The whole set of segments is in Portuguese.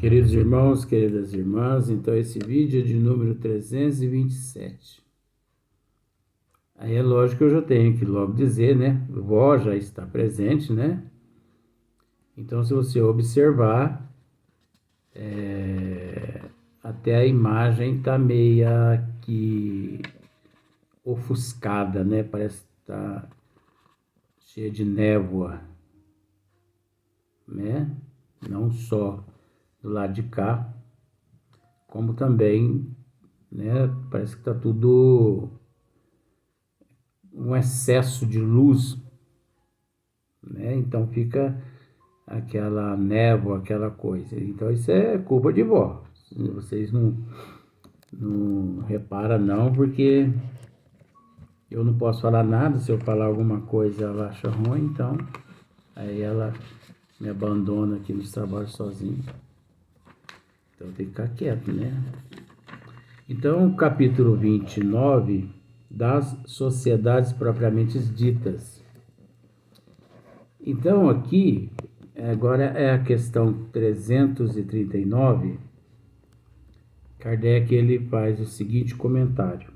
Queridos irmãos, queridas irmãs, então esse vídeo é de número 327. Aí é lógico que eu já tenho que logo dizer, né? Vó já está presente, né? Então, se você observar, até a imagem tá meia que ofuscada, né? Parece que tá cheia de névoa, né? Não só do lado de cá, como também, né? Parece que tá tudo um excesso de luz, né? Então fica aquela névoa, aquela coisa. Então isso é culpa de vó. Vocês não reparam não, porque eu não posso falar nada. Se eu falar alguma coisa ela acha ruim, então aí ela me abandona aqui nos trabalhos sozinho. Então tem que ficar quieto, né? Então, o capítulo 29 das sociedades propriamente ditas. Então, aqui, agora é a questão 339. Kardec ele faz o seguinte comentário: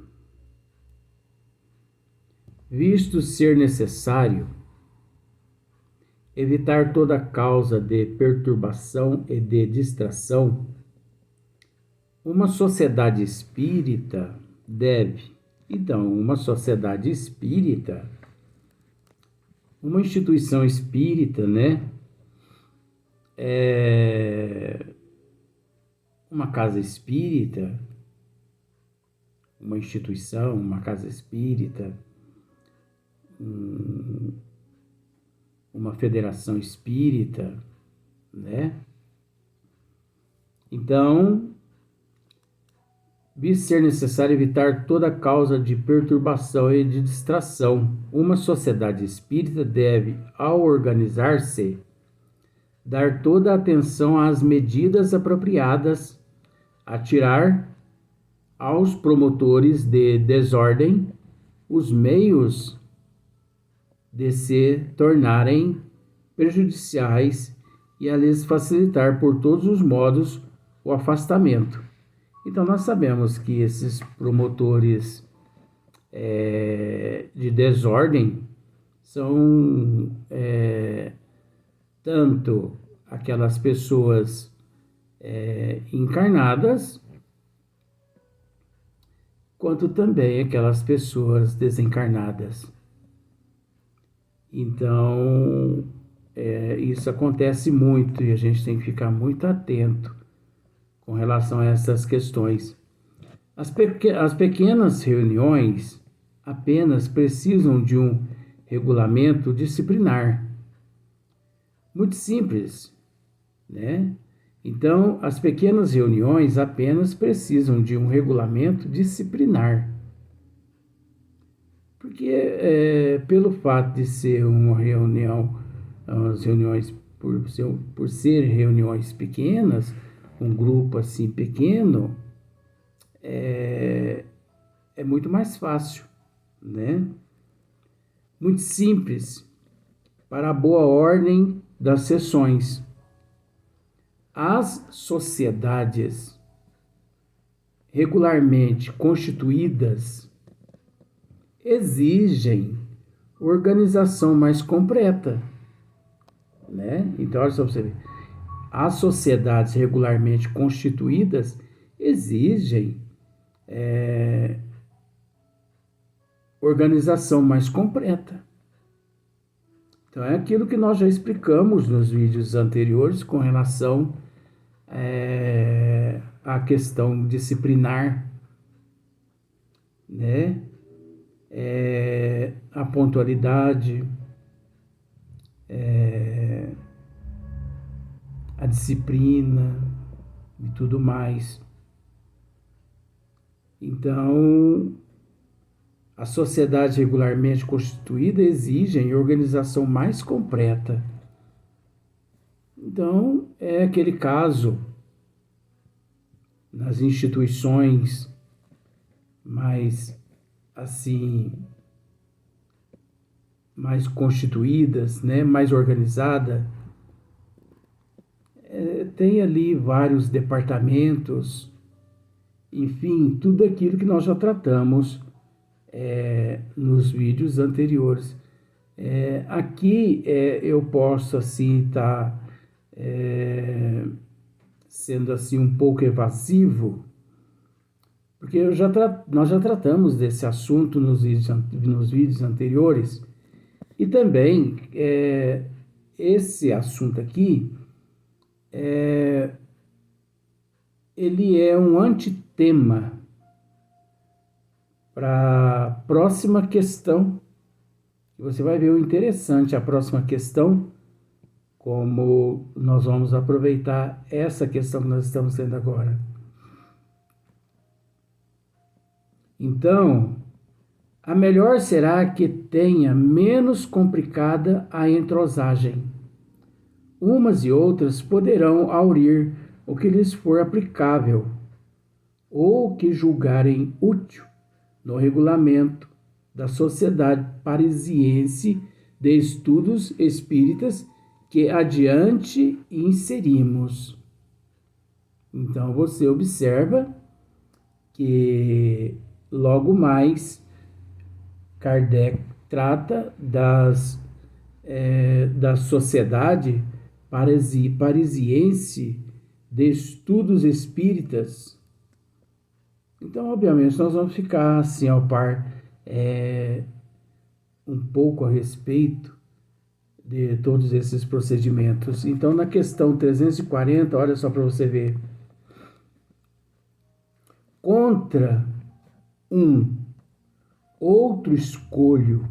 visto ser necessário evitar toda causa de perturbação e de distração, uma sociedade espírita deve, então, uma sociedade espírita, uma instituição espírita, né? Uma casa espírita, uma instituição, uma casa espírita, uma federação espírita, né? Então, visto ser necessário evitar toda causa de perturbação e de distração, uma sociedade espírita deve, ao organizar-se, dar toda a atenção às medidas apropriadas a tirar aos promotores de desordem os meios de se tornarem prejudiciais e a lhes facilitar por todos os modos o afastamento. Então nós sabemos que esses promotores de desordem são tanto aquelas pessoas encarnadas, quanto também aquelas pessoas desencarnadas. Então, isso acontece muito e a gente tem que ficar muito atento com relação a essas questões. As pequenas reuniões apenas precisam de um regulamento disciplinar. Muito simples, né? Então, as pequenas reuniões apenas precisam de um regulamento disciplinar. Porque pelo fato de ser uma reunião, as reuniões por ser reuniões pequenas, um grupo assim pequeno, é muito mais fácil, né? Muito simples para a boa ordem das sessões. As sociedades regularmente constituídas exigem organização mais completa, né? Então, olha só para você ver. As sociedades regularmente constituídas exigem organização mais completa. Então, é aquilo que nós já explicamos nos vídeos anteriores com relação à questão disciplinar, né? A pontualidade, a disciplina e tudo mais. Então, a sociedade regularmente constituída exigem organização mais completa. Então, é aquele caso nas instituições mais assim, mais constituídas, né, mais organizada, tem ali vários departamentos, enfim, tudo aquilo que nós já tratamos nos vídeos anteriores. Aqui eu posso assim estar sendo assim um pouco evasivo, porque nós já tratamos desse assunto nos vídeos anteriores, e também esse assunto aqui ele é um antitema para a próxima questão. Você vai ver o interessante, a próxima questão, como nós vamos aproveitar essa questão que nós estamos tendo agora. Então, a melhor será que tenha menos complicada a entrosagem. Umas e outras poderão aurir o que lhes for aplicável, ou que julgarem útil no regulamento da Sociedade Parisiense de Estudos Espíritas que adiante inserimos. Então você observa que logo mais Kardec trata da Sociedade Parisiense de Estudos Espíritas. Então, obviamente, nós vamos ficar assim ao par um pouco a respeito de todos esses procedimentos. Então, na questão 340, olha só para você ver. Contra um outro escolho,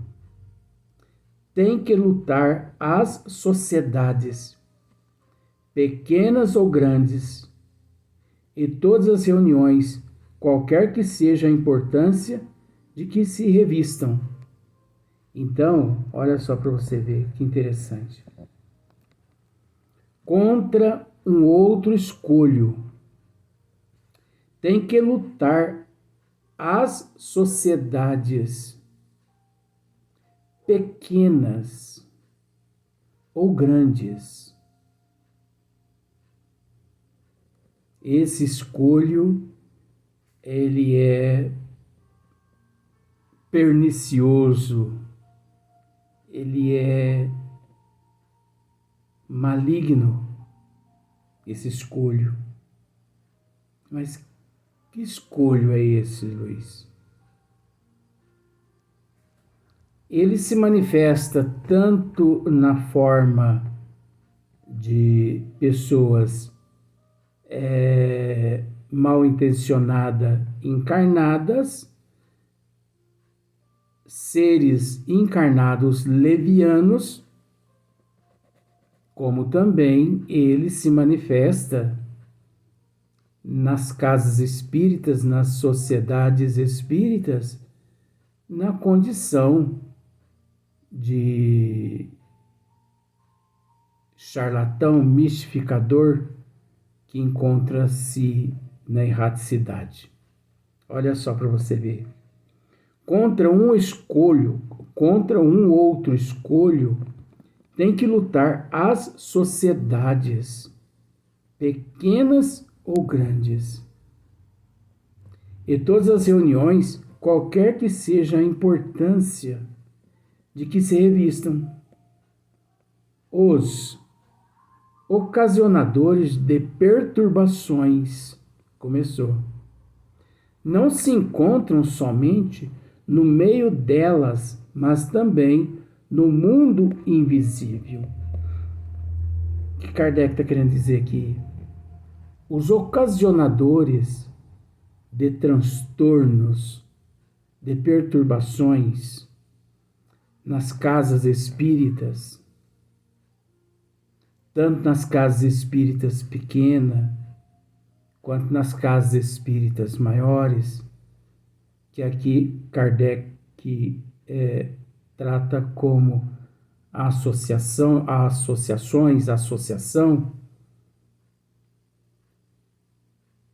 tem que lutar as sociedades, pequenas ou grandes, e todas as reuniões, qualquer que seja a importância de que se revistam. Então, olha só para você ver que interessante. Contra um outro escolho, tem que lutar as sociedades, pequenas ou grandes. Esse escolho, ele é pernicioso, ele é maligno, esse escolho. Mas que escolho é esse, Luiz? Ele se manifesta tanto na forma de pessoas mal intencionadas, encarnadas, seres encarnados levianos, como também ele se manifesta nas casas espíritas, nas sociedades espíritas, na condição de charlatão, mistificador, que encontra-se na erraticidade. Olha só para você ver. Contra um outro escolho, tem que lutar as sociedades, pequenas ou grandes, e todas as reuniões, qualquer que seja a importância de que se revistam. Os ocasionadores de perturbações, começou, não se encontram somente no meio delas, mas também no mundo invisível. O que Kardec está querendo dizer aqui? Os ocasionadores de transtornos, de perturbações nas casas espíritas, tanto nas casas espíritas pequenas, quanto nas casas espíritas maiores, que aqui Kardec trata como associação, associação,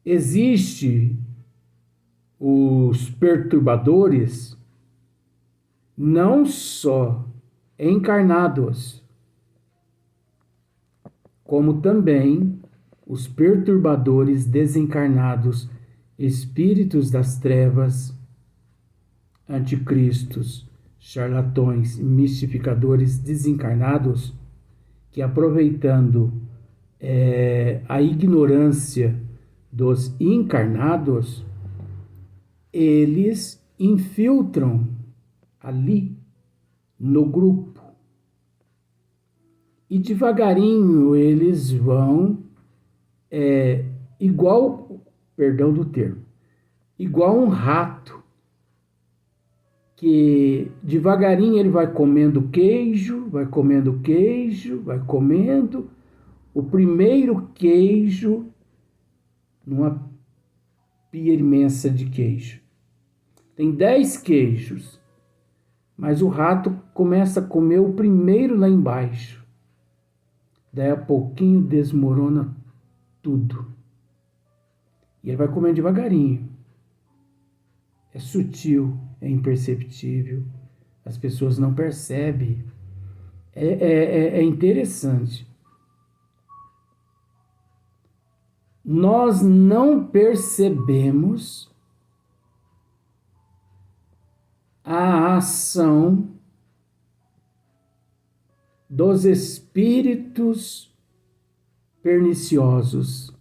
existe os perturbadores não só encarnados, como também os perturbadores desencarnados, espíritos das trevas, anticristos, charlatões, mistificadores desencarnados, que aproveitando a ignorância dos encarnados, eles infiltram ali no grupo. E devagarinho eles vão, perdão do termo, igual um rato, que devagarinho ele vai comendo queijo, vai comendo queijo, vai comendo o primeiro queijo numa pia imensa de queijo. Tem 10 queijos, mas o rato começa a comer o primeiro lá embaixo. Daí a pouquinho desmorona tudo. E ele vai comendo devagarinho. É sutil, é imperceptível. As pessoas não percebem. É interessante. Nós não percebemos a ação dos espíritos perniciosos,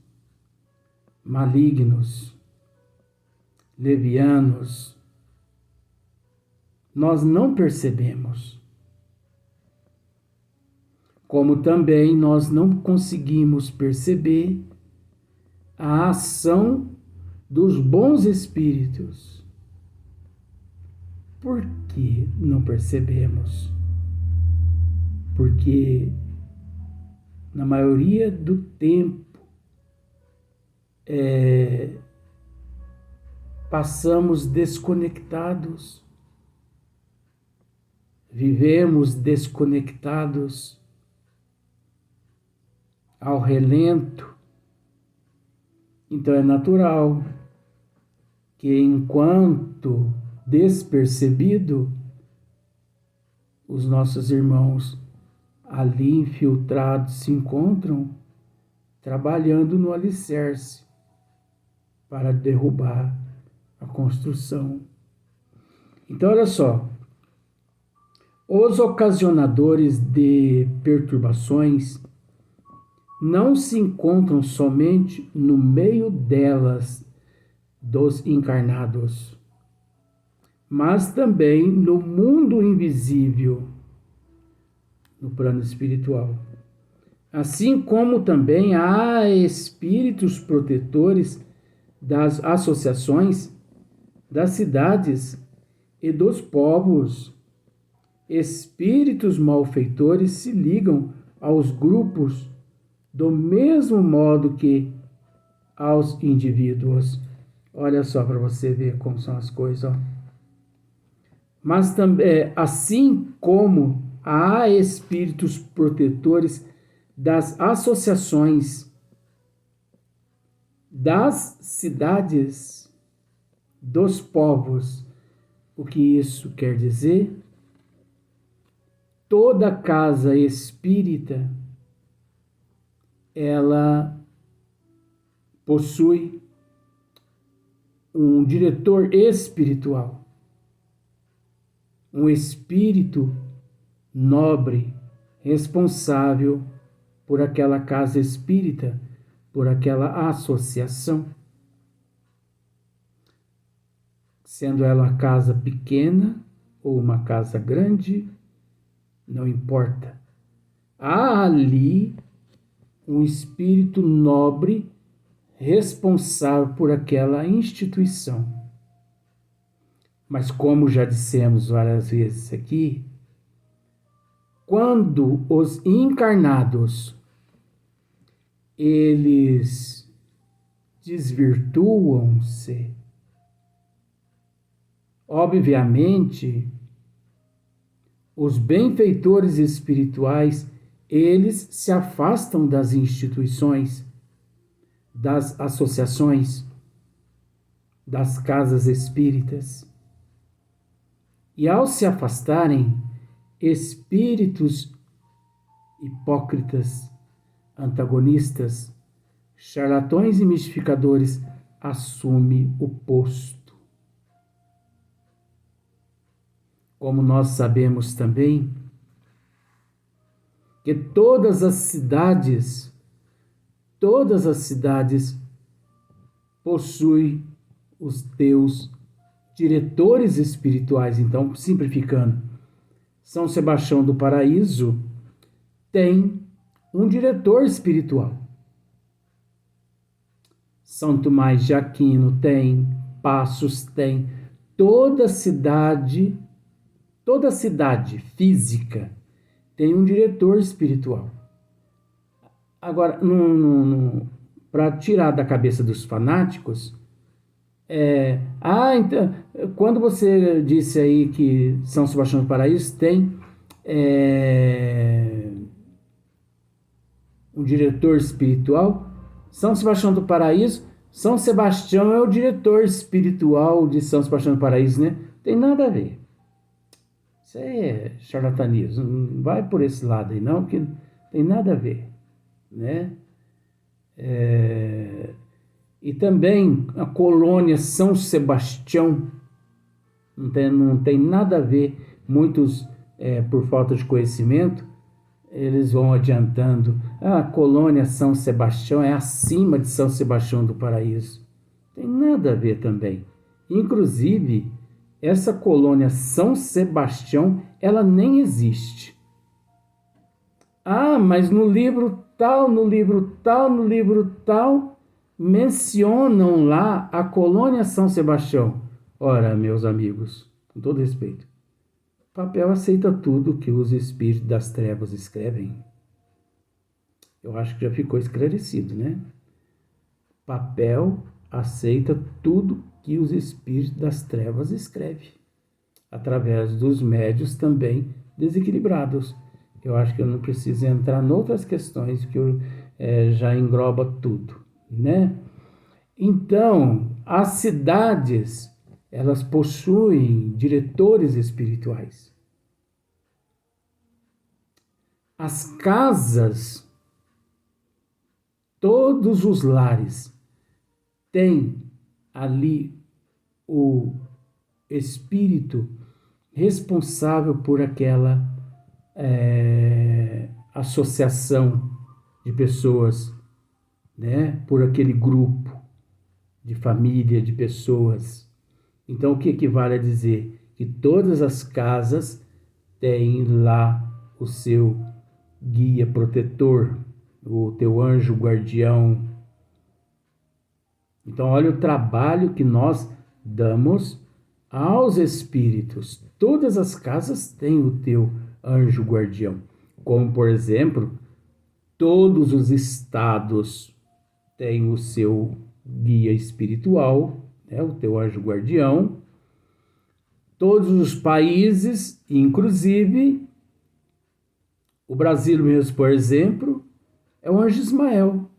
malignos, levianos. Nós não percebemos. Como também nós não conseguimos perceber a ação dos bons espíritos. Por que não percebemos? Porque na maioria do tempo passamos desconectados, vivemos desconectados ao relento. Então é natural que, enquanto despercebido, os nossos irmãos ali infiltrados se encontram trabalhando no alicerce para derrubar a construção. Então, olha só, os ocasionadores de perturbações não se encontram somente no meio delas, dos encarnados, mas também no mundo invisível, no plano espiritual. Assim como também há espíritos protetores das associações, das cidades e dos povos. Espíritos malfeitores se ligam aos grupos do mesmo modo que aos indivíduos. Olha só para você ver como são as coisas. Ó. Mas também, assim como há espíritos protetores das associações, das cidades, dos povos. O que isso quer dizer? Toda casa espírita, ela possui um diretor espiritual, um espírito nobre, responsável por aquela casa espírita, por aquela associação. Sendo ela uma casa pequena ou uma casa grande, não importa. Há ali um espírito nobre responsável por aquela instituição. Mas como já dissemos várias vezes aqui, quando os encarnados eles desvirtuam-se, obviamente, os benfeitores espirituais, eles se afastam das instituições, das associações, das casas espíritas. E ao se afastarem, espíritos hipócritas, antagonistas, charlatões e mistificadores, assume o posto. Como nós sabemos também que todas as cidades possuem os teus diretores espirituais. Então, simplificando, São Sebastião do Paraíso tem um diretor espiritual. São Tomás de Aquino tem, Passos tem, toda cidade física tem um diretor espiritual. Agora, para tirar da cabeça dos fanáticos, então, quando você disse aí que São Sebastião do Paraíso tem um diretor espiritual, São Sebastião do Paraíso, São Sebastião é o diretor espiritual de São Sebastião do Paraíso, né? Tem nada a ver. Isso é charlatanismo, não vai por esse lado aí não, que tem nada a ver, né? E também a colônia São Sebastião não tem nada a ver. Muitos, por falta de conhecimento, eles vão adiantando. A colônia São Sebastião é acima de São Sebastião do Paraíso. Tem nada a ver também. Inclusive, essa colônia São Sebastião, ela nem existe. Mas no livro tal, mencionam lá a colônia São Sebastião. Ora, meus amigos, com todo respeito, papel aceita tudo que os espíritos das trevas escrevem. Eu acho que já ficou esclarecido, né? Papel aceita tudo que os espíritos das trevas escrevem, através dos médios também desequilibrados. Eu acho que eu não preciso entrar em outras questões, que já engloba tudo, né? Então, as cidades, elas possuem diretores espirituais. As casas, todos os lares, têm ali o espírito responsável por aquela associação de pessoas, né? Por aquele grupo de família, de pessoas. Então, o que equivale a dizer? Que todas as casas têm lá o seu guia protetor, o teu anjo guardião. Então, olha o trabalho que nós damos aos espíritos. Todas as casas têm o teu anjo guardião. Como, por exemplo, todos os estados têm o seu guia espiritual, né, o teu anjo guardião. Todos os países, inclusive o Brasil mesmo, por exemplo, é o anjo Ismael.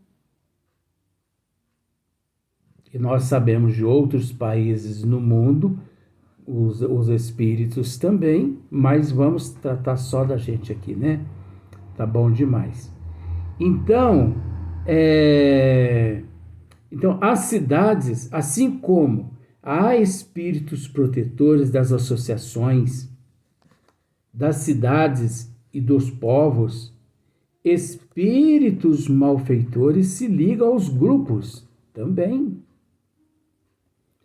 E nós sabemos de outros países no mundo, os espíritos também, mas vamos tratar só da gente aqui, né? Tá bom demais. Então, as cidades, assim como há espíritos protetores das associações, das cidades e dos povos, espíritos malfeitores se ligam aos grupos também.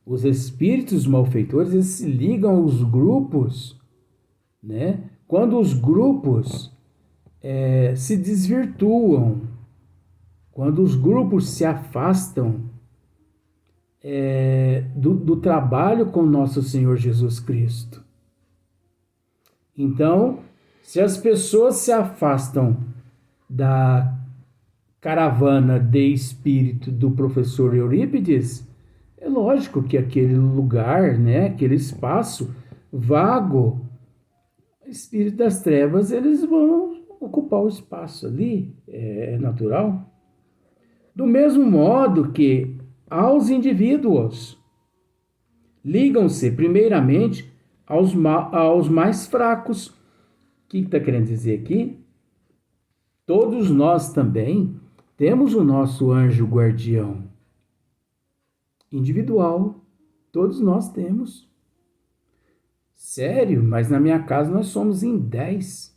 Os espíritos malfeitores, eles se ligam aos grupos, né? Quando os grupos se desvirtuam, quando os grupos se afastam do trabalho com nosso Senhor Jesus Cristo. Então, se as pessoas se afastam da caravana de espírito do professor Eurípides, é lógico que aquele lugar, né, aquele espaço vago, espírito das trevas, eles vão ocupar o espaço ali, é natural. Do mesmo modo que aos indivíduos ligam-se primeiramente aos mais fracos. O que está querendo dizer aqui? todos nós também temos o nosso anjo guardião individual. Todos nós temos. Sério, mas na minha casa nós somos em 10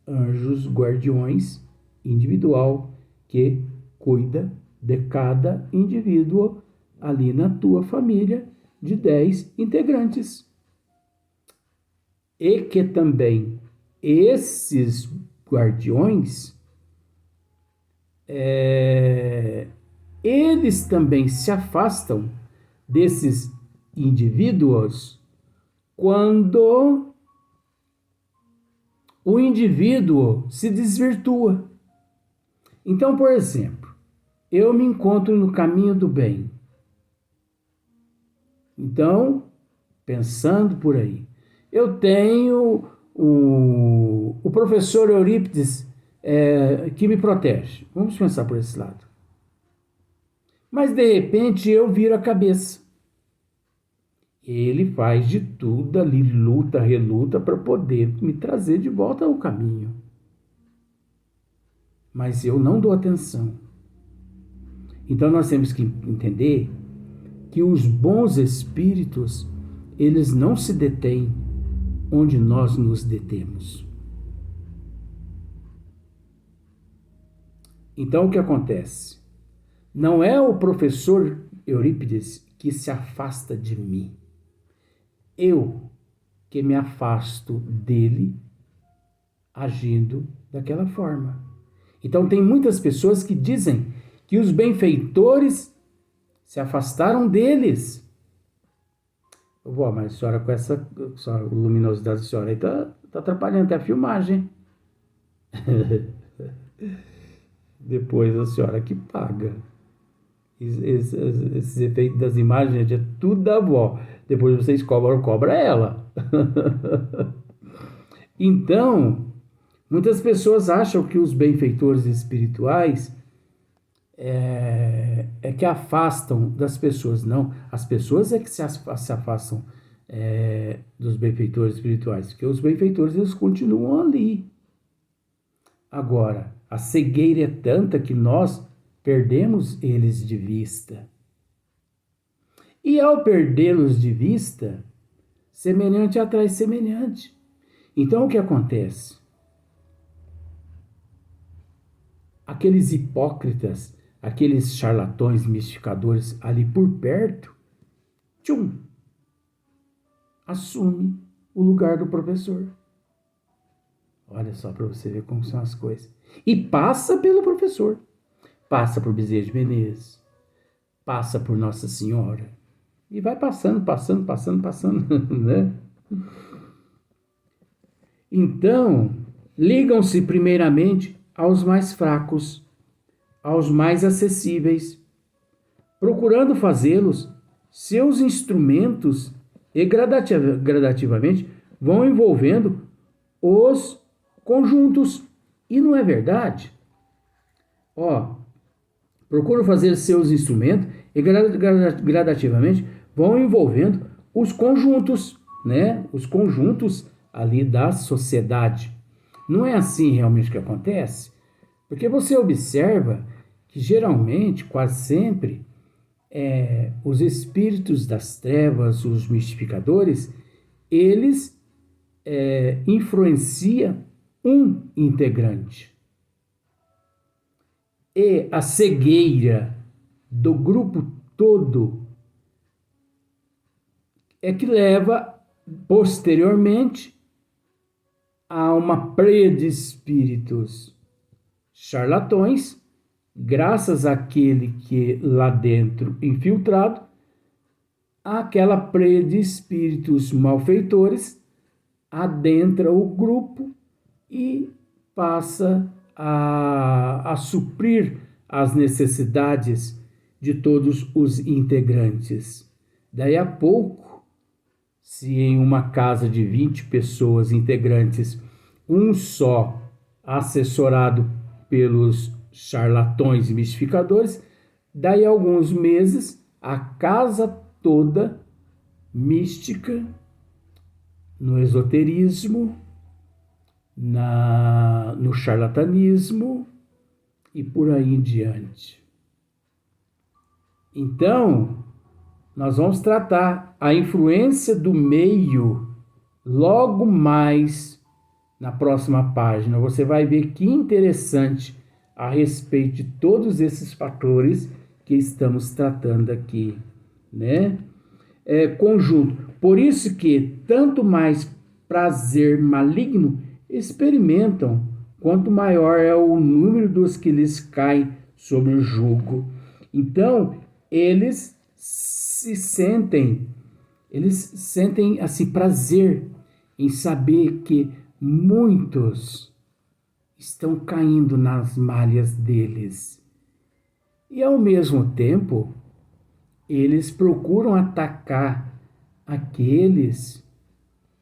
anjos guardiões individual que cuida de cada indivíduo ali na tua família de 10 integrantes. E que também esses guardiões, eles também se afastam desses indivíduos quando o indivíduo se desvirtua. Então, por exemplo, eu me encontro no caminho do bem. Então, pensando por aí, eu tenho o professor Eurípides que me protege. Vamos pensar por esse lado. Mas, de repente, eu viro a cabeça. Ele faz de tudo ali, luta, reluta, para poder me trazer de volta ao caminho. Mas eu não dou atenção. Então, nós temos que entender que os bons espíritos, eles não se detêm onde nós nos detemos. Então, o que acontece? Não é o professor Eurípides que se afasta de mim. Eu que me afasto dele agindo daquela forma. Então, tem muitas pessoas que dizem que os benfeitores se afastaram deles. Vó, mas a senhora com essa luminosidade da senhora aí tá atrapalhando até a filmagem. Depois a senhora que paga. Esses efeitos das imagens é tudo da avó. Depois vocês cobra ela. Então, muitas pessoas acham que os benfeitores espirituais que afastam das pessoas. Não, as pessoas é que se afastam dos benfeitores espirituais, porque os benfeitores eles continuam ali. Agora, a cegueira é tanta que nós perdemos eles de vista. E ao perdê-los de vista, semelhante atrai semelhante. Então, o que acontece? Aqueles hipócritas, aqueles charlatões, mistificadores ali por perto, assume o lugar do professor. Olha só para você ver como são as coisas. E passa pelo professor. Passa por Bezerra de Menezes. Passa por Nossa Senhora. E vai passando, né? Então, ligam-se primeiramente aos mais fracos, aos mais acessíveis, procurando fazê-los seus instrumentos e gradativamente vão envolvendo os conjuntos. E não é verdade? Procuram fazer seus instrumentos e gradativamente vão envolvendo os conjuntos, né? Os conjuntos ali da sociedade. Não é assim realmente que acontece? Porque você observa que geralmente, quase sempre, os espíritos das trevas, os mistificadores, eles influenciam um integrante. E a cegueira do grupo todo é que leva posteriormente a uma pleia de espíritos charlatões, graças àquele que lá dentro infiltrado, aquela pleia de espíritos malfeitores adentra o grupo e passa a suprir as necessidades de todos os integrantes. Daí a pouco, se em uma casa de 20 pessoas integrantes, um só assessorado pelos charlatões e mistificadores, daí a alguns meses, a casa toda mística, no esoterismo, no charlatanismo e por aí em diante. Então, nós vamos tratar a influência do meio logo mais na próxima página. Você vai ver que interessante a respeito de todos esses fatores que estamos tratando aqui, né? Conjunto. Por isso que tanto mais prazer maligno experimentam, quanto maior é o número dos que lhes caem sob o jugo. Então, eles sentem assim prazer em saber que muitos estão caindo nas malhas deles. E ao mesmo tempo, eles procuram atacar aqueles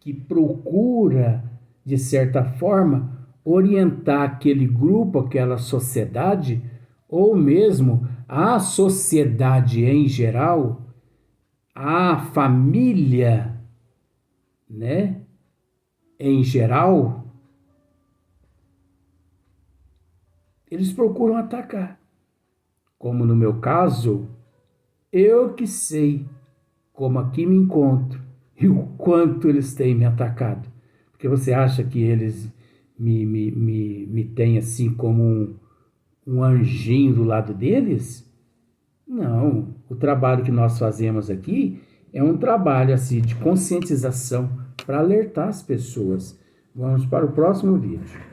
que procura, de certa forma, orientar aquele grupo, aquela sociedade, ou mesmo a sociedade em geral, a família, né, em geral, eles procuram atacar. Como no meu caso, eu que sei como aqui me encontro e o quanto eles têm me atacado. Porque você acha que eles me têm assim como um anjinho do lado deles? Não. O trabalho que nós fazemos aqui é um trabalho assim de conscientização para alertar as pessoas. Vamos para o próximo vídeo.